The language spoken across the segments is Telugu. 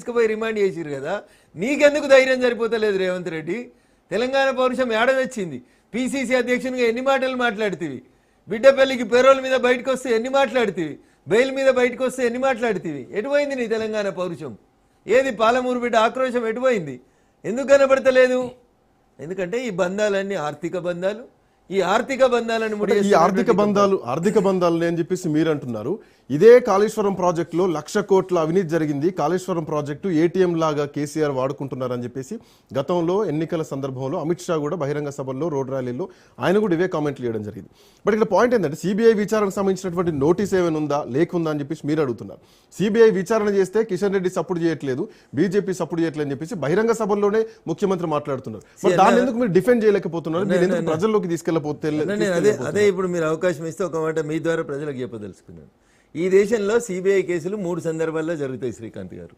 తీసుకుపోయి రిమాండ్ చేసిరు కదా, నీకెందుకు ధైర్యం సరిపోతలేదు రేవంత్ రెడ్డి? తెలంగాణ పౌరుషం ఏడదొచ్చింది? పిసిసి అధ్యక్షునిగా ఎన్ని మాటలు మాట్లాడుతీవి? బిడ్డపల్లికి పెరోల్ మీద బయటకు వస్తే ఎన్ని మాట్లాడుతీవి? బెయిల్ మీద బయటకు వస్తే ఎన్ని మాట్లాడుతీవి? ఎటుపోయింది నీ తెలంగాణ పౌరుషం? ఏది పాలమూరు బిడ్డ ఆక్రోశం ఎటుపోయింది? ఎందుకు కనబడతలేదు? ఎందుకంటే ఈ బంధాలన్నీ ఆర్థిక బంధాలు. ఈ ఆర్థిక బంధాలను ఆర్థిక బంధాలు అని చెప్పేసి మీరు అంటున్నారు. ఇదే కాళేశ్వరం ప్రాజెక్టులో 1,00,000 కోట్ల అవినీతి జరిగింది, కాళేశ్వరం ప్రాజెక్టు ఏటీఎం లాగా కేసీఆర్ వాడుకుంటున్నారని చెప్పేసి గతంలో ఎన్నికల సందర్భంలో అమిత్ షా కూడా బహిరంగ సభల్లో, రోడ్ ర్యాలీల్లో ఆయన కూడా ఇవే కామెంట్లు చేయడం జరిగింది. బట్ ఇక్కడ పాయింట్ ఏంటంటే సిబిఐ విచారణకు సంబంధించినటువంటి నోటీస్ ఏమైనా ఉందా, లేకుందా అని చెప్పేసి మీరు అడుగుతున్నారు. సిబిఐ విచారణ చేస్తే కిషన్ రెడ్డి సపోర్ట్ చేయట్లేదు, బీజేపీ సపోర్ట్ చేయట్లేదు అని చెప్పేసి బహిరంగ సభల్లోనే ముఖ్యమంత్రి మాట్లాడుతున్నారు. మరి దాన్ని ఎందుకు మీరు డిఫెండ్ చేయలేకపోతున్నారు? మీరు ఎందుకు ప్రజల్లోకి అదే ఇప్పుడు మీరు అవకాశం ఇస్తే ఒక మాట మీ ద్వారా ప్రజలకు చెప్పదలుచుకున్నాను. ఈ దేశంలో సిబిఐ కేసులు 3 సందర్భాల్లో జరుగుతాయి శ్రీకాంత్ గారు.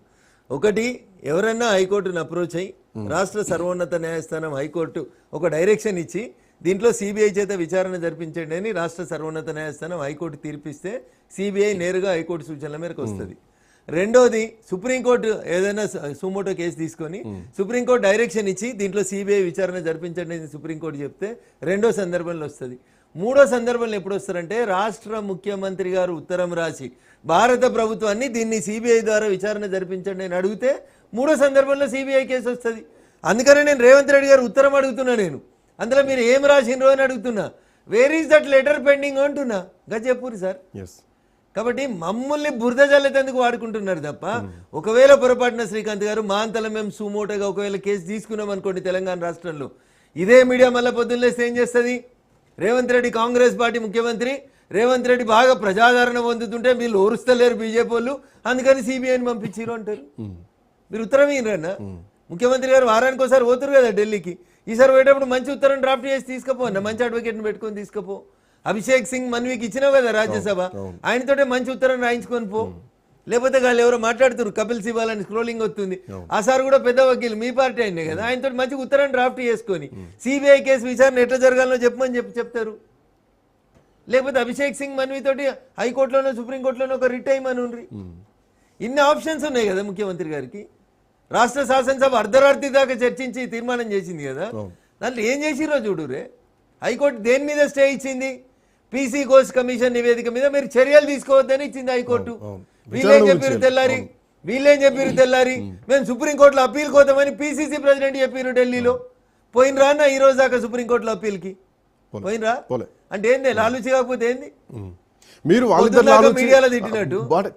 ఒకటి, ఎవరన్నా హైకోర్టును అప్రోచ్ అయ్యి రాష్ట్ర సర్వోన్నత న్యాయస్థానం హైకోర్టు ఒక డైరెక్షన్ ఇచ్చి దీంట్లో సిబిఐ చేత విచారణ జరిపించండి అని రాష్ట్ర సర్వోన్నత న్యాయస్థానం హైకోర్టు తీర్పిస్తే సిబిఐ నేరుగా హైకోర్టు సూచనల మేరకు వస్తుంది. రెండోది, సుప్రీంకోర్టు ఏదైనా సుమోటో కేసు తీసుకొని సుప్రీంకోర్టు డైరెక్షన్ ఇచ్చి దీంట్లో సిబిఐ విచారణ జరిపించండి అని సుప్రీంకోర్టు చెప్తే రెండో సందర్భంలో వస్తుంది. మూడో సందర్భంలో ఎప్పుడు వస్తారంటే రాష్ట్ర ముఖ్యమంత్రి గారు ఉత్తరం రాసి భారత ప్రభుత్వాన్ని దీన్ని సిబిఐ ద్వారా విచారణ జరిపించండి అని అడిగితే మూడో సందర్భంలో సిబిఐ కేసు వస్తుంది. అందుకనే నేను రేవంత్ రెడ్డి గారు ఉత్తరం అడుగుతున్నా. నేను అందులో మీరు ఏం రాసినరో అని అడుగుతున్నా. Where is that letter pending అంటున్నా. చెప్పూరి సార్. కాబట్టి మమ్మల్ని బురద జల్లేందుకు వాడుకుంటున్నారు తప్ప, ఒకవేళ పొరపాటున శ్రీకాంత్ గారు మా అంతలో మేము సుమోటోగా ఒకవేళ కేసు తీసుకున్నాం అనుకోండి తెలంగాణ రాష్ట్రంలో, ఇదే మీడియా మళ్ళీ పొద్దున్నేస్తే ఏం చేస్తుంది? రేవంత్ రెడ్డి కాంగ్రెస్ పార్టీ ముఖ్యమంత్రి, రేవంత్ రెడ్డి బాగా ప్రజాదరణ పొందుతుంటే వీళ్ళు ఓరుస్తలేరు బీజేపీ వాళ్ళు, అందుకని సిబిఐని పంపించారు అంటారు. మీరు ఉత్తరం ఇయ్యరన్నా? ముఖ్యమంత్రి గారు వారానికి ఒకసారి పోతారు కదా ఢిల్లీకి. ఈసారి పోయేటప్పుడు మంచి ఉత్తరం డ్రాఫ్ట్ చేసి తీసుకపో అన్న, మంచి అడ్వకేట్ని పెట్టుకొని తీసుకపో. అభిషేక్ సింగ్ మన్వికి ఇచ్చినావు కదా రాజ్యసభ, ఆయనతోటే మంచి ఉత్తరం రాయించుకొని పో. లేకపోతే వాళ్ళు ఎవరో మాట్లాడుతారు, కపిల్ సిబాల్ అని స్క్రోలింగ్ వస్తుంది, ఆ సార్ కూడా పెద్ద వకీలు మీ పార్టీ అయినే కదా, ఆయనతో మంచి ఉత్తరం డ్రాఫ్ట్ చేసుకొని సిబిఐ కేసు విచారణ ఎట్లా జరగాలో చెప్పమని చెప్తారు. లేకపోతే అభిషేక్ సింగ్ మన్వితోటి హైకోర్టులోనో సుప్రీంకోర్టులోనో ఒక రిట్ అయ్యమని ఉండ్రి. ఇన్ని ఆప్షన్స్ ఉన్నాయి కదా ముఖ్యమంత్రి గారికి. రాష్ట్ర శాసనసభ అర్ధరాత్రి దాకా చర్చించి తీర్మానం చేసింది కదా, దాంట్లో ఏం చేసిరో చూడురే. హైకోర్టు దేని మీద స్టే ఇచ్చింది? పీసీ కోర్స్ కమిషన్ నివేదిక మీద మీరు చర్యలు తీసుకోవద్దని ఇచ్చింది హైకోర్టు. వీళ్ళేం చెప్పారు తెల్లారి మేము సుప్రీంకోర్టులో అప్పీల్ కోతామని పిసిసి ప్రెసిడెంట్ చెప్పారు ఢిల్లీలో. పోయినరా అన్న ఈ రోజు దాకా సుప్రీంకోర్టులో అప్పీల్కి పోయినరా? అంటే ఏంది లాలూచి కాకపోతే ఏంది? మీరు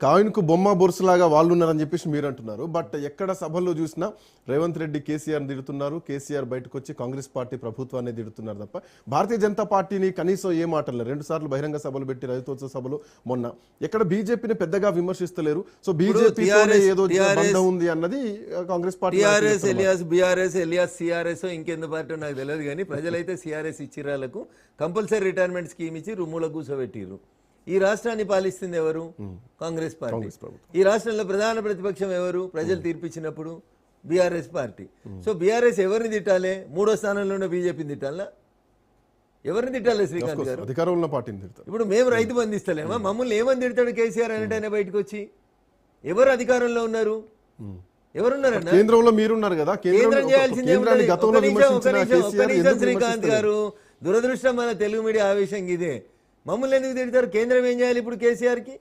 కాయిన్కు బొమ్మ బొరుసులాగా వాళ్ళు ఉన్నారని చెప్పేసి మీరు అంటున్నారు. బట్ ఎక్కడ సభల్లో చూసినా రేవంత్ రెడ్డి కేసీఆర్ తిడుతున్నారు, కేసీఆర్ బయటకు వచ్చి కాంగ్రెస్ పార్టీ ప్రభుత్వాన్ని తిడుతున్నారు తప్ప భారతీయ జనతా పార్టీని కనీసం ఏ మాటలు 2 సార్లు బహిరంగ సభలు పెట్టి రైతోత్సవ సభలో మొన్న ఎక్కడ బీజేపీని పెద్దగా విమర్శిస్తలేరు. సో బీజేపీ ఏదో బంధం ఉంది అన్నది Congress party. BRS alias CRS ఇంకెందు పార్టీ నాకు తెలియదు కానీ ప్రజలైతే సిఆర్ఎస్ ఇచ్చిరాలకు కంపల్సరీ రిటైర్మెంట్ స్కీమ్ ఇచ్చి రూములో కూర్చోబెట్టిరు. ఈ రాష్ట్రాన్ని పాలిస్తుంది ఎవరు? కాంగ్రెస్ పార్టీ. ఈ రాష్ట్రంలో ప్రధాన ప్రతిపక్షం ఎవరు? ప్రజలు తీర్పిచ్చినప్పుడు బీఆర్ఎస్ పార్టీ. సో బీఆర్ఎస్ ఎవరిని తిట్టాలి? 3వ స్థానంలో ఉన్న బీజేపీని తిట్టాలా? ఎవరిని తిట్టాలి శ్రీకాంత్ గారు? అధికారంలో పార్టీని తిడతారు. ఇప్పుడు మేము రైతు బంధిస్తలేమా? మమ్మల్ని ఏమని తిడతాడు కేసీఆర్ అనేటైనా బయటకు వచ్చి? ఎవరు అధికారంలో ఉన్నారు? ఎవరున్నారన్న? కేంద్రంలో మీరున్నారు కదా, కేంద్రం చేయాల్సిందే. శ్రీకాంత్ గారు, దురదృష్టం మన తెలుగు మీడియా ఆవేశం ఇదే. మమ్మల్ని ఎందుకు తిడతారు? కేంద్రం ఏం చేయాలి ఇప్పుడు కేసీఆర్కి?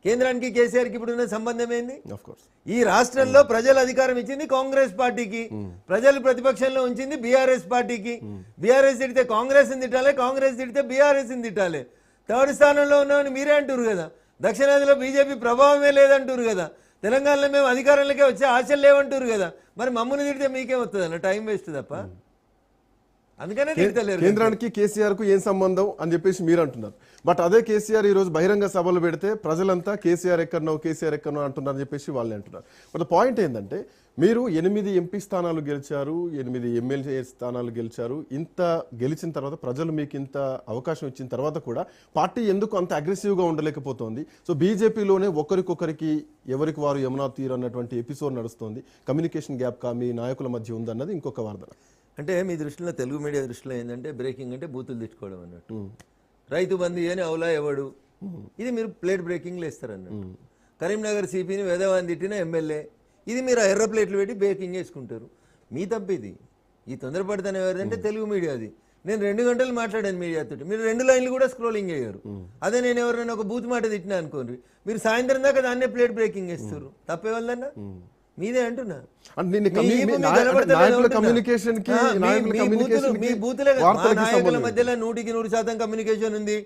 కేంద్రానికి కేసీఆర్కి ఇప్పుడు ఉన్న సంబంధం ఏంది? ఈ రాష్ట్రంలో ప్రజలు అధికారం ఇచ్చింది కాంగ్రెస్ పార్టీకి, ప్రజలు ప్రతిపక్షంలో ఉంచింది బీఆర్ఎస్ పార్టీకి. బీఆర్ఎస్ తిడితే కాంగ్రెస్ తిట్టాలి, కాంగ్రెస్ తిడితే బీఆర్ఎస్ తిట్టాలి. 3rd స్థానంలో ఉన్నామని మీరే అంటారు కదా. దక్షిణాదిలో బీజేపీ ప్రభావమే లేదంటారు కదా. తెలంగాణలో మేము అధికారంలోకే వచ్చే ఆశలు లేవంటారు కదా. మరి మమ్మల్ని తిడితే మీకేం వస్తుంది అన్న? టైం వేస్ట్ తప్ప. అందుకనే కేంద్రానికి కేసీఆర్ కు ఏం సంబంధం అని చెప్పేసి మీరు అంటున్నారు. బట్ అదే కేసీఆర్ ఈ రోజు బహిరంగ సభలు పెడితే ప్రజలంతా కేసీఆర్ ఎక్కడనో అంటున్నారని చెప్పేసి వాళ్ళే అంటున్నారు. బట్ పాయింట్ ఏంటంటే మీరు 8 ఎంపీ స్థానాలు గెలిచారు, 8 ఎమ్మెల్యే స్థానాలు గెలిచారు. ఇంత గెలిచిన తర్వాత ప్రజలు మీకు ఇంత అవకాశం ఇచ్చిన తర్వాత కూడా పార్టీ ఎందుకు అంత అగ్రెసివ్గా ఉండలేకపోతుంది? సో బీజేపీలోనే ఒకరికొకరికి ఎవరికి వారు యమునా తీరు అన్నటువంటి ఎపిసోడ్ నడుస్తుంది. కమ్యూనికేషన్ గ్యాప్ మీ నాయకుల మధ్య ఉందన్నది ఇంకొక వాదన. అంటే మీ దృష్టిలో, తెలుగు మీడియా దృష్టిలో ఏంటంటే బ్రేకింగ్ అంటే బూతులు తిట్టుకోవడం అన్నట్టు. రైతు బంధు అని అవులా ఎవడు, ఇది మీరు ప్లేట్ బ్రేకింగ్లో ఇస్తారన్నట్టు. కరీంనగర్ సిపిని వేదవాన్ని తిట్టిన ఎమ్మెల్యే ఇది మీరు ఎర్ర ప్లేట్లు పెట్టి బేకింగ్ చేసుకుంటారు. మీ తప్పిది. ఈ తొందరపడతానే ఎవరిదంటే తెలుగు మీడియాది. నేను 2 గంటలు మాట్లాడాను మీడియాతో, మీరు 2 లైన్లు కూడా స్క్రోలింగ్ అయ్యారు. అదే నేను ఎవరైనా ఒక బూత్ మాట తిట్టినా అనుకోండి, మీరు సాయంత్రం దాకా దాన్నే ప్లేట్ బ్రేకింగ్ చేస్తారు. తప్పేవాళ్ళన్నా మీదే అంటున్నా. మీ బూతులే మా నాయకుల మధ్యలో 100% కమ్యూనికేషన్ ఉంది.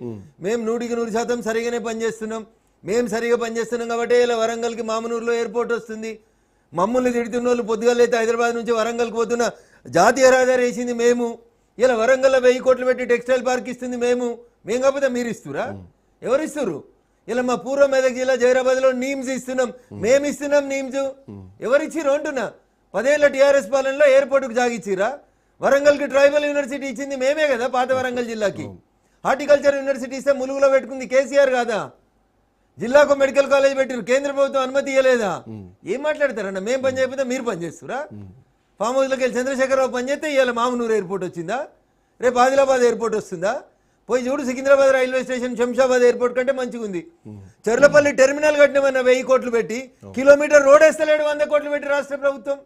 మేము 100% సరిగానే పనిచేస్తున్నాం. మేము సరిగా పనిచేస్తున్నాం కాబట్టి ఇలా వరంగల్కి మామనూరులో ఎయిర్పోర్ట్ వస్తుంది. మమ్మల్ని తిడుతున్న వాళ్ళు పొద్దుగాలైతే హైదరాబాద్ నుంచి వరంగల్కి పోతున్న జాతీయ రహదారి వేసింది మేము. ఇలా వరంగల్లో 1000 కోట్లు పెట్టి టెక్స్టైల్ పార్క్ ఇస్తుంది మేము కాకపోతే మీరు ఇస్తురా? ఎవరు ఇస్తారు? ఇలా మా పూర్వ మెదక్ జిల్లా జైరాబాద్లో నీమ్స్ ఇస్తున్నాం, మేము ఇస్తున్నాం నీమ్స్. ఎవరిచ్చిరు అంటున్నా? 10 ఏళ్ల టీఆర్ఎస్ పాలనలో ఎయిర్పోర్ట్కు జాగిచ్చిరా? వరంగల్కి ట్రైబల్ యూనివర్సిటీ ఇచ్చింది మేమే కదా పాత వరంగల్ జిల్లాకి. హార్టికల్చర్ యూనివర్సిటీ ఇస్తే ములుగులో పెట్టుకుంది కేసీఆర్ కాదా? జిల్లాకు మెడికల్ కాలేజ్ పెట్టిరు, కేంద్ర ప్రభుత్వం అనుమతి ఇవ్వలేదా? ఏం మాట్లాడతారన్న? మేము పని చేయకపోతే మీరు పని చేస్తురా? ఫామ్ హౌస్లోకి వెళ్ళి చంద్రశేఖరరావు పని చేస్తే ఇవాళ మామనూరు ఎయిర్పోర్ట్ వచ్చిందా? రేపు ఆదిలాబాద్ ఎయిర్పోర్ట్ వస్తుందా? పోయి చూడు, Secunderabad railway station Shamshabad airport కంటే మంచిగా ఉంది. చెర్లపల్లి టెర్మినల్ కట్టినమన్న 1000 కోట్లు పెట్టి, కిలోమీటర్ రోడ్ వేస్తలేడు 100 కోట్లు పెట్టి రాష్ట్ర ప్రభుత్వం.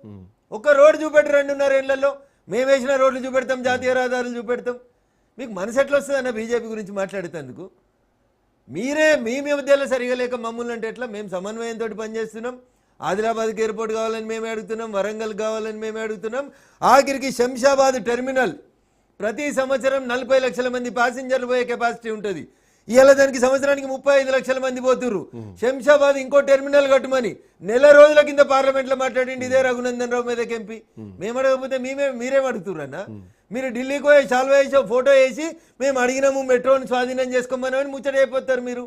ఒక్క రోడ్డు చూపెట్టి 2.5 ఏళ్లలో మేము వేసిన రోడ్లు చూపెడతాం, జాతీయ రహదారులు చూపెడతాం. మీకు మనసు ఎట్లా వస్తుంది అన్న బీజేపీ గురించి మాట్లాడేందుకు? మీరే మీ మధ్యలో సరిగా లేక మమ్మల్ని అంటే ఎట్లా? మేము సమన్వయంతో పనిచేస్తున్నాం. ఆదిలాబాద్కి ఎయిర్పోర్ట్ కావాలని మేమే అడుగుతున్నాం, వరంగల్ కావాలని మేమే అడుగుతున్నాం. ఆఖరికి శంషాబాద్ టెర్మినల్ ప్రతి సంవత్సరం 40 లక్షల మంది ప్యాసింజర్లు పోయే కెపాసిటీ ఉంటుంది. ఇవాళ దానికి సంవత్సరానికి 35 లక్షల మంది పోతుర్రు. శంషాబాద్ ఇంకో టెర్మినల్ కట్టమని నెల రోజుల కింద పార్లమెంట్లో మాట్లాడింది ఇదే రఘునందన్ రావు మీద ఎంపీ. మేము అడగకపోతే మీరేం అడుగుతుర్రన్నా? మీరు ఢిల్లీకి పోయి చాలువ వేసి ఫోటో వేసి మేము అడిగినాము మెట్రోని స్వాధీనం చేసుకోమని ముచ్చట అయిపోతారు మీరు.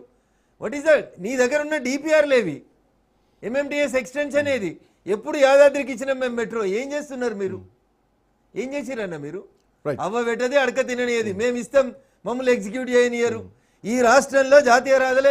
What is that? నీ దగ్గర ఉన్న డిపిఆర్ లేవి, ఎంఎంటీఎస్ ఎక్స్టెన్షన్ ఏది? ఎప్పుడు యాదాద్రికి ఇచ్చినాం మేము మెట్రో. ఏం చేస్తున్నారు మీరు? ఏం చేసిరన్న మీరు? అవ్వ పెట్టది అడక తిననియది మేము ఇస్తాం, మమ్మల్ని ఎగ్జిక్యూట్ చేయనియరు. ఈ రాష్ట్రంలో జాతీయ రహదారులు